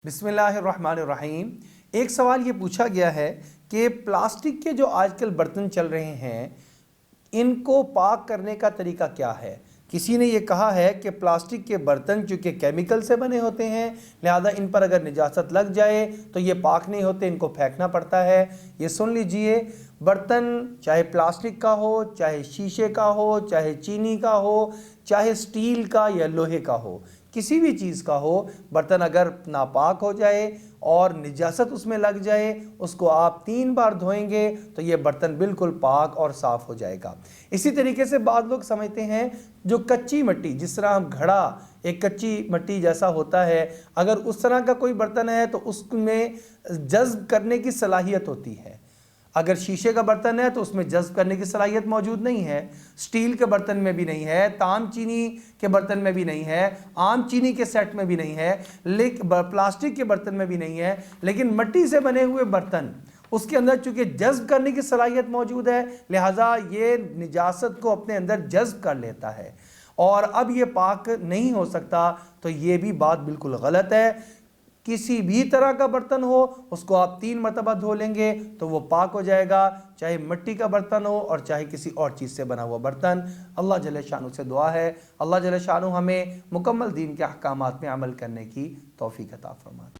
बिस्मिल्लाहिर्रहमानिर्रहीम। एक सवाल ये पूछा गया है कि प्लास्टिक के जो आजकल बर्तन चल रहे हैं इनको पाक करने का तरीका क्या है। किसी ने ये कहा है कि प्लास्टिक के बर्तन चूँकि केमिकल से बने होते हैं लिहाजा इन पर अगर निजासत लग जाए तो ये पाक नहीं होते, इनको फेंकना पड़ता है। ये सुन लीजिए, बर्तन चाहे प्लास्टिक का हो, चाहे शीशे का हो, चाहे चीनी का हो, चाहे स्टील का या लोहे का हो, किसी भी चीज़ का हो, बर्तन अगर नापाक हो जाए और निजासत उसमें लग जाए, उसको आप 3 बार धोएंगे तो ये बर्तन बिल्कुल पाक और साफ़ हो जाएगा। इसी तरीके से बाद लोग समझते हैं जो कच्ची मिट्टी, जिस तरह हम घड़ा एक कच्ची मिट्टी जैसा होता है, अगर उस तरह का कोई बर्तन है तो उसमें जज्ब करने की सलाहियत होती है। अगर शीशे का बर्तन है तो उसमें जज्ब करने की सलाहियत मौजूद नहीं है, स्टील के बर्तन में भी नहीं है, ताम चीनी के बर्तन में भी नहीं है, आम चीनी के सेट में भी नहीं है, लेकिन प्लास्टिक के बर्तन में भी नहीं है। लेकिन मिट्टी से बने हुए बर्तन, उसके अंदर चूंकि जज्ब करने की सलाहियत मौजूद है, लिहाजा ये निजासत को अपने अंदर जज्ब कर लेता है और अब ये पाक नहीं हो सकता। तो ये भी बात बिल्कुल गलत है। किसी भी तरह का बर्तन हो उसको आप 3 मरतबा धो लेंगे तो वो पाक हो जाएगा, चाहे मिट्टी का बर्तन हो और चाहे किसी और चीज़ से बना हुआ बर्तन। अल्लाह जल्ल शानु से दुआ है, अल्लाह जल्ल शानु हमें मुकम्मल दीन के अहकामात में अमल करने की तौफीक अता फरमाए।